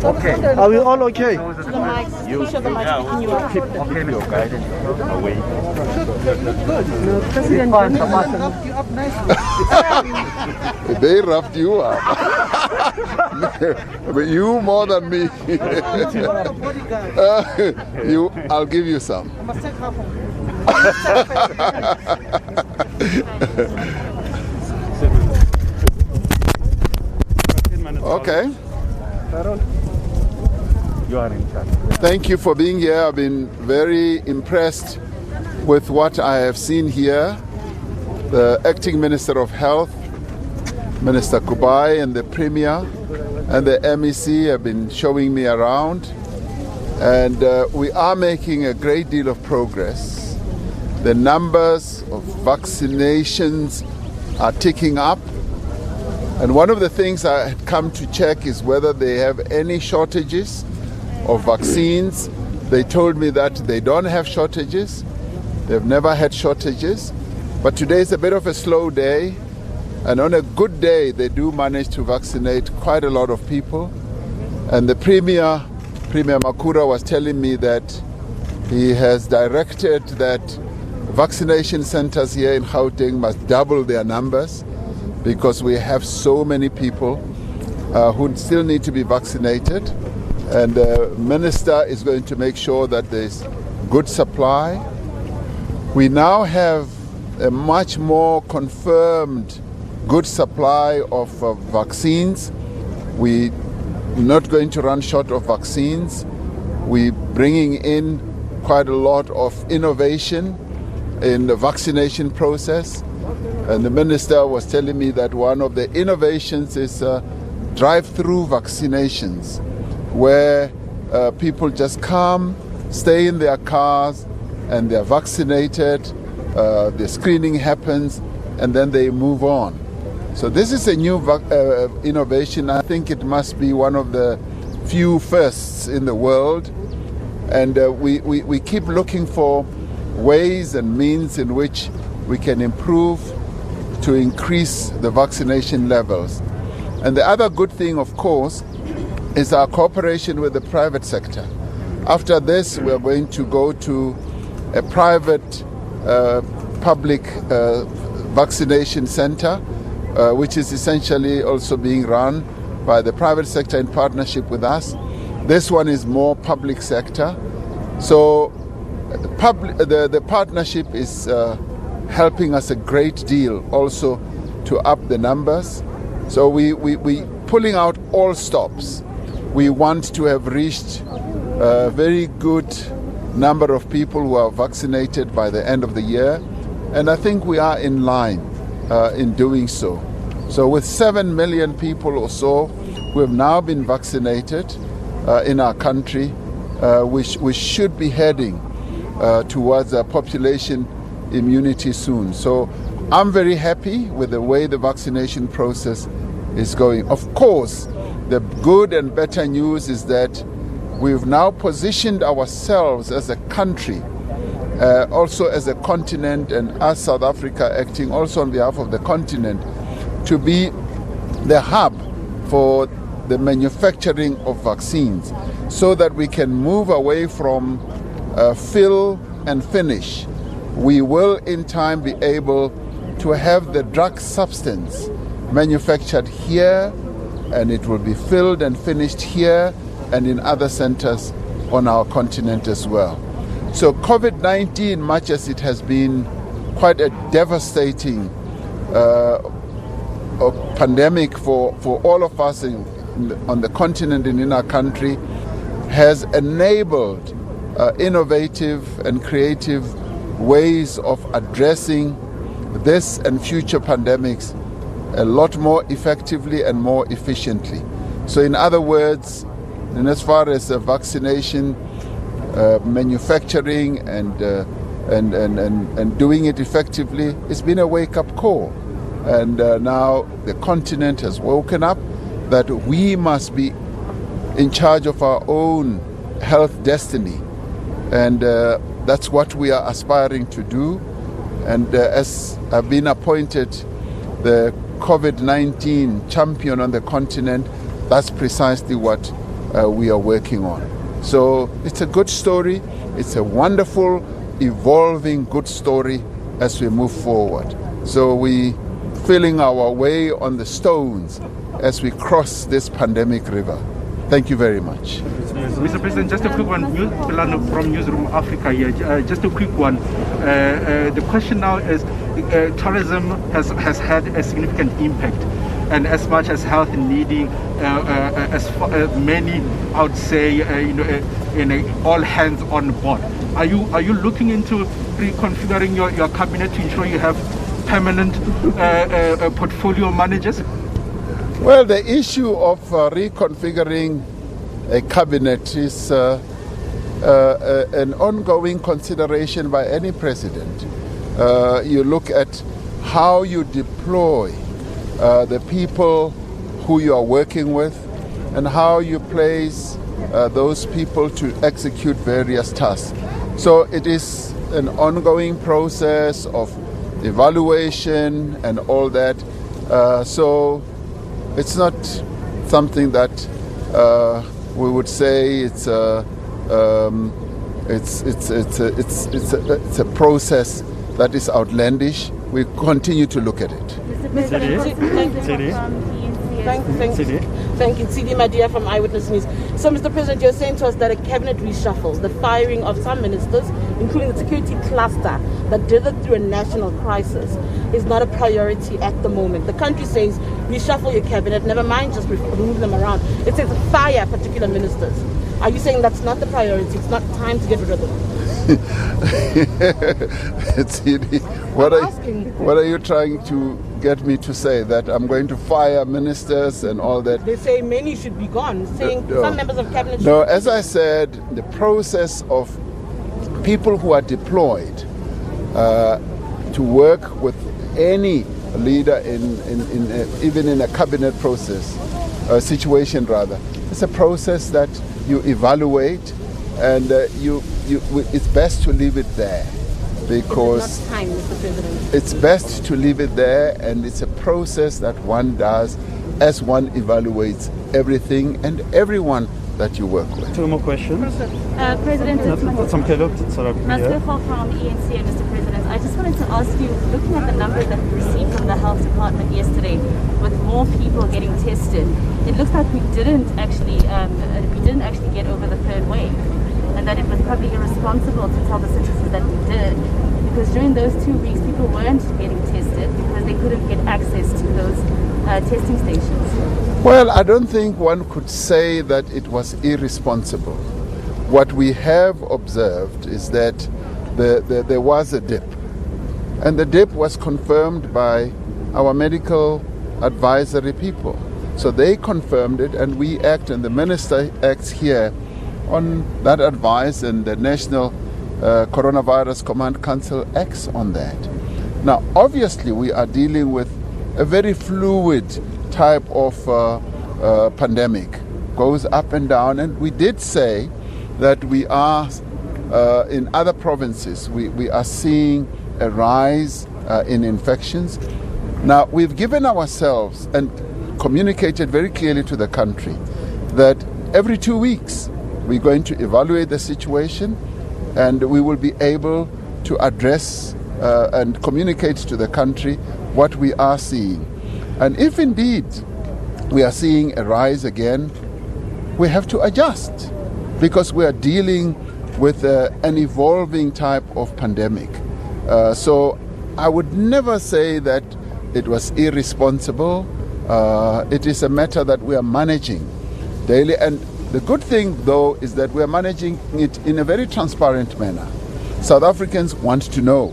Okay. Are we all okay? You keep your guidance away. They roughed you up. But you more than me. I'll give you some. Okay. You are in charge. Thank you for being here. I've been very impressed with what I have seen here. The Acting Minister of Health, Minister Kubai, and the Premier and the MEC have been showing me around. And we are making a great deal of progress. The numbers of vaccinations are ticking up. And one of the things I had come to check is whether they have any shortages of vaccines. They told me that they don't have shortages. They've never had shortages. But today is a bit of a slow day. And on a good day, they do manage to vaccinate quite a lot of people. And the Premier Makura, was telling me that he has directed that vaccination centers here in Gauteng must double their numbers, because we have so many people who still need to be vaccinated. And the Minister is going to make sure that there's good supply. We now have a much more confirmed good supply of vaccines. We're not going to run short of vaccines. We're bringing in quite a lot of innovation in the vaccination process. And the Minister was telling me that one of the innovations is drive-through vaccinations, where people just come, stay in their cars, and they're vaccinated, the screening happens, and then they move on. So this is a new innovation. I think it must be one of the few firsts in the world. And we keep looking for ways and means in which we can improve to increase the vaccination levels. And the other good thing, of course, is our cooperation with the private sector. After this, we are going to go to a private public vaccination center, which is essentially also being run by the private sector in partnership with us. This one is more public sector. So the partnership is helping us a great deal also to up the numbers. So we pulling out all stops. We want to have reached a very good number of people who are vaccinated by the end of the year. And I think we are in line in doing so. So with 7 million people or so who have now been vaccinated in our country, we should be heading towards a population immunity soon. So I'm very happy with the way the vaccination process is going. Of course, the good and better news is that we've now positioned ourselves as a country, also as a continent, and as South Africa acting also on behalf of the continent, to be the hub for the manufacturing of vaccines, so that we can move away from fill and finish. We will in time be able to have the drug substance manufactured here, and it will be filled and finished here and in other centers on our continent as well. So COVID-19, much as it has been quite a devastating pandemic for all of us on the continent and in our country, has enabled innovative and creative ways of addressing this and future pandemics a lot more effectively and more efficiently. So in other words, and as far as vaccination, manufacturing and doing it effectively, it's been a wake-up call. And now the continent has woken up that we must be in charge of our own health destiny. And that's what we are aspiring to do. And as I've been appointed the COVID-19 champion on the continent, that's precisely what we are working on. So it's a good story. It's a wonderful, evolving good story as we move forward. So we feeling our way on the stones as we cross this pandemic river. Thank you very much. Mr. President, just a quick one. From Newsroom Africa here. Just a quick one. The question now is, tourism has had a significant impact, and as much as health needing many, I would say, all hands on board. Are you looking into reconfiguring your cabinet to ensure you have permanent portfolio managers? Well, the issue of reconfiguring a cabinet is an ongoing consideration by any president. You look at how you deploy the people who you are working with and how you place those people to execute various tasks. So it is an ongoing process of evaluation and all that. So it's not something that we would say it's a process that is outlandish. We continue to look at it. Thank you, Tsidi Madia from Eyewitness News. So, Mr. President, you're saying to us that a cabinet reshuffle, the firing of some ministers, including the security cluster that did it through a national crisis, is not a priority at the moment. The country says reshuffle your cabinet, never mind just move them around. It says fire particular ministers. Are you saying that's not the priority? It's not time to get rid of them? What are you trying to get me to say? That I'm going to fire ministers and all that? They say many should be gone, saying some members of cabinet should No, as I said, the process of people who are deployed to work with any leader even in a cabinet process, situation rather, it's a process that you evaluate, and it's best to leave it there, because it's not time, Mr. President. It's best to leave it there, and it's a process that one does as one evaluates everything and everyone that you work with. Two more questions. President, from ENC and Mr. President, I just wanted to ask you, looking at the numbers that we received from the health department yesterday, with more people getting tested, it looks like we didn't actually get over the third wave, and that it was probably irresponsible to tell the citizens that we did, because during those 2 weeks people weren't getting tested because they couldn't get access to those testing stations. Well, I don't think one could say that it was irresponsible. What we have observed is that there was a dip, and the dip was confirmed by our medical advisory people. So they confirmed it, and we act, and the minister acts here on that advice, and the National Coronavirus Command Council acts on that. Now, obviously, we are dealing with a very fluid type of pandemic, goes up and down, and we did say that we are in other provinces, we are seeing a rise in infections. Now, we've given ourselves and communicated very clearly to the country that every 2 weeks we're going to evaluate the situation, and we will be able to address and communicate to the country what we are seeing. And if indeed we are seeing a rise again, we have to adjust, because we are dealing with an evolving type of pandemic. So I would never say that it was irresponsible. It is a matter that we are managing daily. And the good thing, though, is that we are managing it in a very transparent manner. South Africans want to know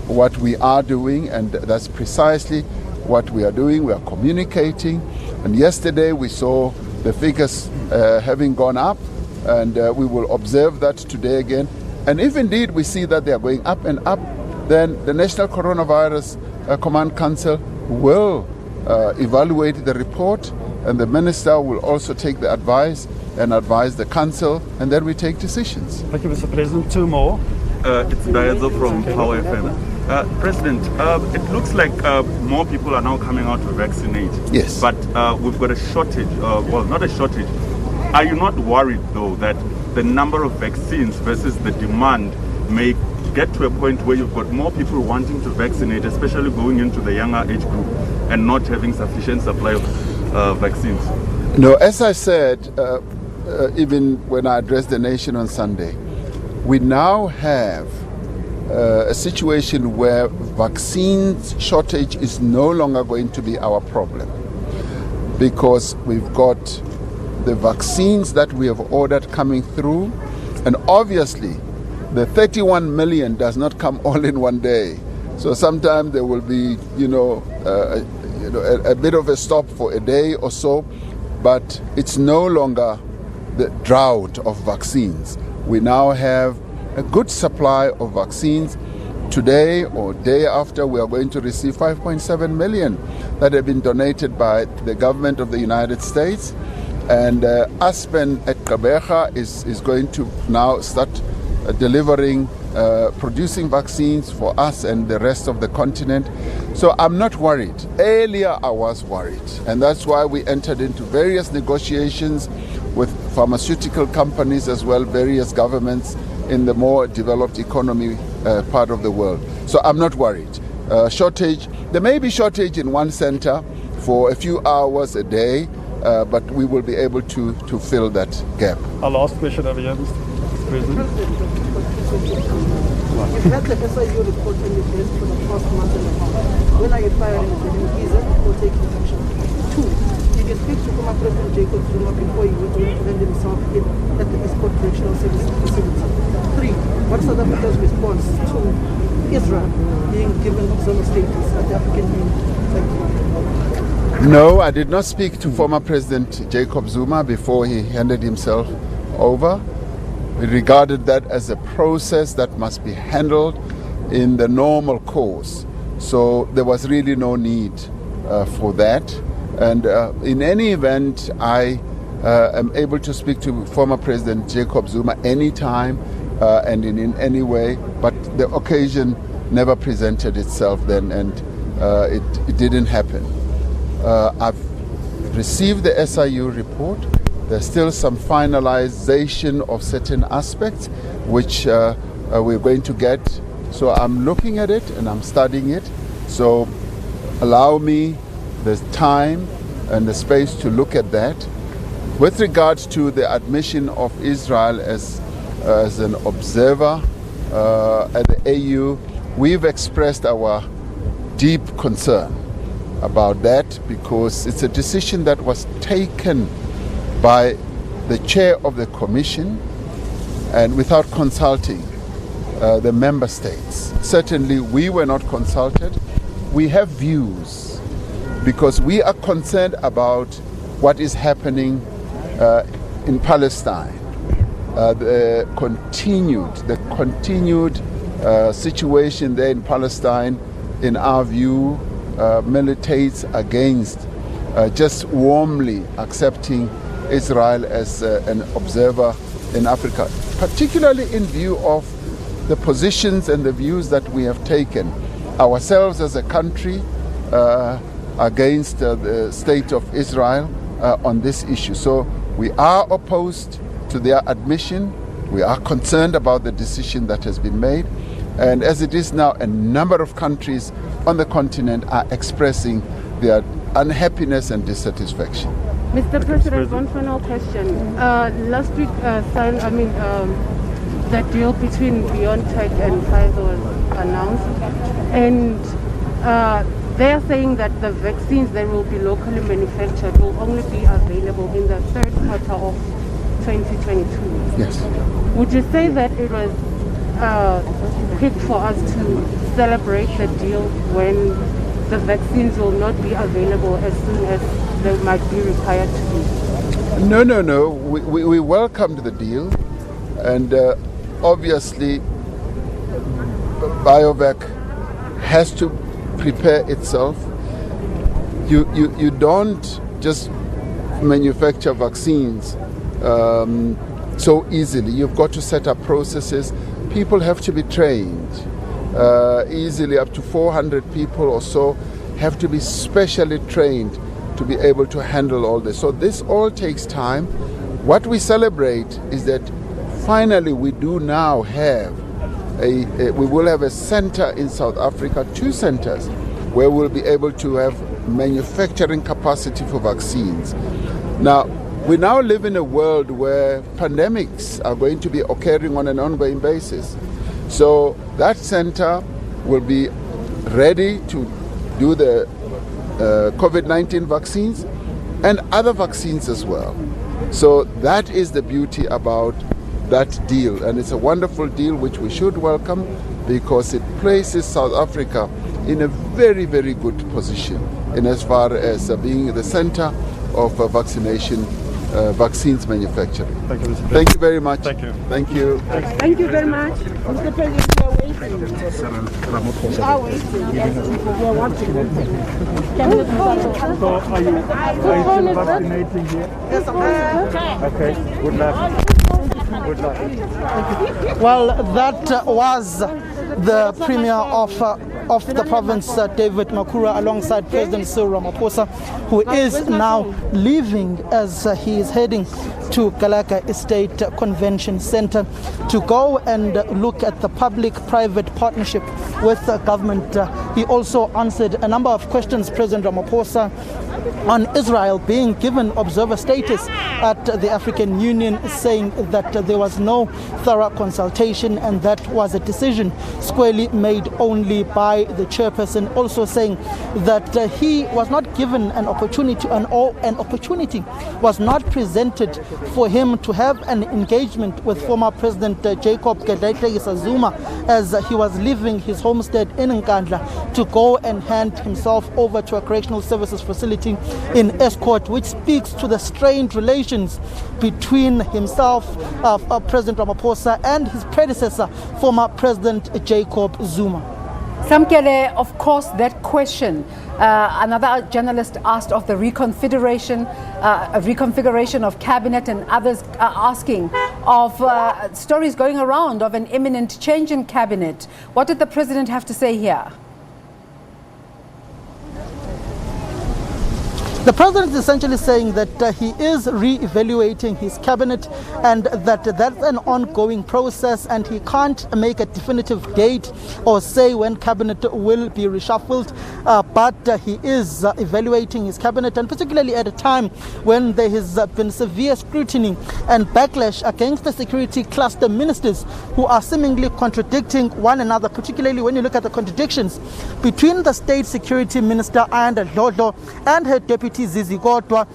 what we are doing, and that's precisely what we are doing. We are communicating. And yesterday we saw the figures having gone up, and we will observe that today again. And if indeed we see that they are going up and up, then the National Coronavirus Command Council will evaluate the report, and the minister will also take the advice and advise the council, and then we take decisions. Thank you, Mr. President. Two more. It's Daezo from Power FM. President, it looks like more people are now coming out to vaccinate. Yes. But we've got a shortage, well, not a shortage. Are you not worried, though, that the number of vaccines versus the demand may get to a point where you've got more people wanting to vaccinate, especially going into the younger age group, and not having sufficient supply of vaccines? No, as I said, even when I addressed the nation on Sunday, we now have a situation where vaccine shortage is no longer going to be our problem, because we've got the vaccines that we have ordered coming through, and obviously the 31 million does not come all in one day. So sometimes there will be, a bit of a stop for a day or so, but it's no longer the drought of vaccines. We now have a good supply of vaccines. Today or day after, we are going to receive 5.7 million that have been donated by the government of the United States. And Aspen at Gqeberha is going to now start delivering, producing vaccines for us and the rest of the continent. So I'm not worried. Earlier I was worried, and that's why we entered into various negotiations with pharmaceutical companies as well, various governments in the more developed economy part of the world. So I'm not worried. Shortage, there may be shortage in one center for a few hours a day, but we will be able to fill that gap. Our last question over here, Mr. President. You've had the SIU report on your desk for the past month and a half. When are you firing the Tembisa or taking action? 2. Did you speak to former President Jacob Zuma before he went to defend himself at the Export Correctional Services facility? 3. What's South Africa's response to Israel being given observer status at the African Union? Thank you. No, I did not speak to former President Jacob Zuma before he handed himself over. We regarded that as a process that must be handled in the normal course. So there was really no need for that. And in any event, I am able to speak to former President Jacob Zuma anytime and in any way, but the occasion never presented itself then, and it didn't happen. I've received the SIU report. There's still some finalization of certain aspects which we're going to get. So I'm looking at it and I'm studying it. So allow me the time and the space to look at that. With regards to the admission of Israel as an observer at the AU, we've expressed our deep concern about that, because it's a decision that was taken by the chair of the commission and without consulting the member states. Certainly we were not consulted. We have views because we are concerned about what is happening in Palestine. The continued situation there in Palestine, in our view, militates against just warmly accepting Israel as an observer in Africa, particularly in view of the positions and the views that we have taken ourselves as a country against the state of Israel on this issue. So we are opposed to their admission. We are concerned about the decision that has been made. And as it is now, a number of countries on the continent are expressing their unhappiness and dissatisfaction. Mr. President, one final question. Last week, the deal between BioNTech and Pfizer was announced, and they are saying that the vaccines that will be locally manufactured will only be available in the third quarter of 2022. Yes. Would you say that it was quick for us to celebrate the deal when the vaccines will not be available as soon as they might be required to be? No. We welcomed the deal, and obviously BioVac has to prepare itself. You don't just manufacture vaccines so easily. You've got to set up processes. People have to be trained. easily up to 400 people or so have to be specially trained to be able to handle all this. So this all takes time. What we celebrate is that finally we do now have we will have a center in South Africa, 2 centers, where we'll be able to have manufacturing capacity for vaccines. Now, we now live in a world where pandemics are going to be occurring on an ongoing basis. So that center will be ready to do the COVID-19 vaccines and other vaccines as well. So that is the beauty about that deal, and it's a wonderful deal which we should welcome because it places South Africa in a very, very good position in as far as being the center of vaccination, vaccines manufacturing. Thank you, Thank you very much. Thank you. Thank you. Thank you very much. Mr. President, we are waiting. Cyril Ramaphosa. We are waiting. We are watching. So are you vaccinating here? Yes, Okay, good luck. Good luck. Well, that was the Premier of the province, David Makhura, alongside President Cyril Ramaphosa, who is now leaving as he is heading to Galaka Estate Convention Center to go and look at the public-private partnership with the government. He also answered a number of questions, President Ramaphosa, on Israel being given observer status at the African Union, saying that there was no thorough consultation and that was a decision squarely made only by the chairperson, also saying that he was not given an opportunity, an opportunity was not presented for him to have an engagement with former President Jacob Zuma as he was leaving his homestead in Nkandla to go and hand himself over to a correctional services facility in Escort, which speaks to the strained relations between himself, President Ramaphosa, and his predecessor, former President Jacob Zuma. Samkele, of course, that question, another journalist asked of the reconfiguration of cabinet, and others are asking of stories going around of an imminent change in cabinet. What did the president have to say here? The president is essentially saying that he is re-evaluating his cabinet and that that's an ongoing process and he can't make a definitive date or say when cabinet will be reshuffled, but he is evaluating his cabinet, and particularly at a time when there has been severe scrutiny and backlash against the security cluster ministers who are seemingly contradicting one another, particularly when you look at the contradictions between the state security minister Ayanda Dlodlo and her deputy Zizi Kodwa.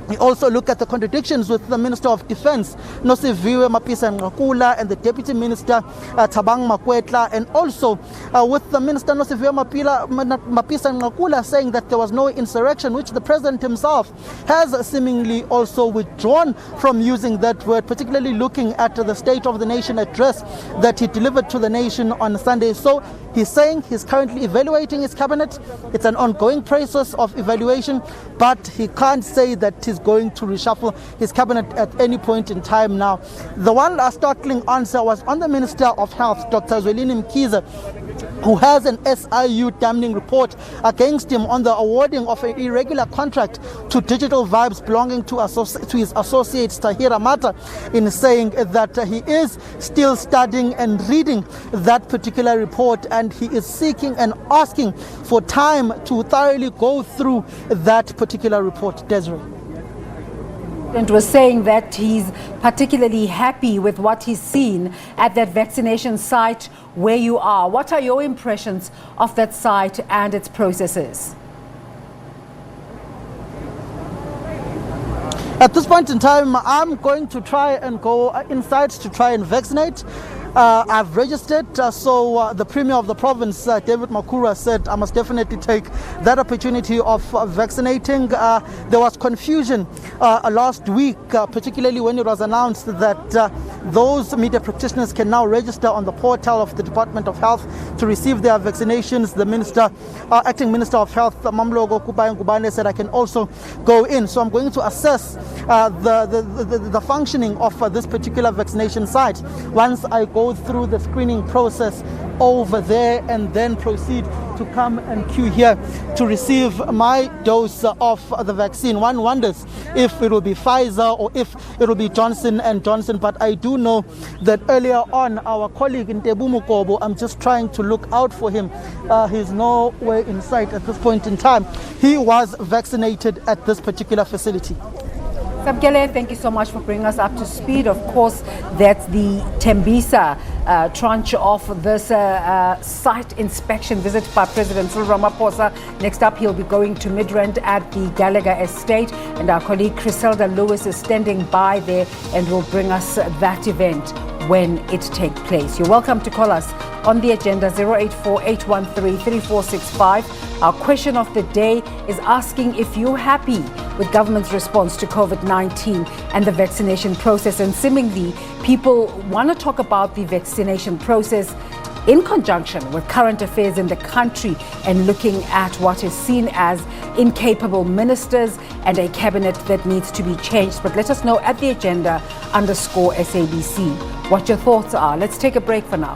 We also look at the contradictions with the Minister of Defense, Nosiviwe Mapisa-Nqakula, and the Deputy Minister, Thabang Makwetla, and also with the Minister Nosiviwe Mapisa-Nqakula saying that there was no insurrection, which the President himself has seemingly also withdrawn from using that word, particularly looking at the State of the Nation address that he delivered to the nation on Sunday. So he's saying he's currently evaluating his cabinet. It's an ongoing process of evaluation, but he can't say that he's going to reshuffle his cabinet at any point in time now. The one startling answer was on the Minister of Health, Dr. Zwelini Mkhize, who has an SIU damning report against him on the awarding of an irregular contract to Digital Vibes belonging to his associate Tahira Mata, in saying that he is still studying and reading that particular report and he is seeking and asking for time to thoroughly go through that particular report. Desiree. And was saying that he's particularly happy with what he's seen at that vaccination site where you are. What are your impressions of that site and its processes? At this point in time, I'm going to try and go inside to try and vaccinate. I've registered, so the Premier of the province, David Makhura, said I must definitely take that opportunity of vaccinating. There was confusion last week, particularly when it was announced that those media practitioners can now register on the portal of the Department of Health to receive their vaccinations. The Minister, Acting Minister of Health, Mamlogo Ngubane, said I can also go in. So I'm going to assess the functioning of this particular vaccination site once I go go through the screening process over there and then proceed to come and queue here to receive my dose of the vaccine. One wonders if it will be Pfizer or if it will be Johnson & Johnson, but I do know that earlier on our colleague in Mukobo, I'm just trying to look out for him. He's nowhere in sight at this point in time. He was vaccinated at this particular facility. Sabgele, thank you so much for bringing us up to speed. Of course, that's the Tembisa tranche of this site inspection visit by President Cyril Ramaphosa. Next up, he'll be going to Midrand at the Gallagher estate, and our colleague Griselda Lewis is standing by there and will bring us that event when it takes place. You're welcome to call us on the agenda 084-813-3465. Our question of the day is asking if you're happy with government's response to COVID-19 and the vaccination process. And seemingly, people want to talk about the vaccination process in conjunction with current affairs in the country and looking at what is seen as incapable ministers and a cabinet that needs to be changed. But let us know at the agenda _SABC what your thoughts are. Let's take a break for now.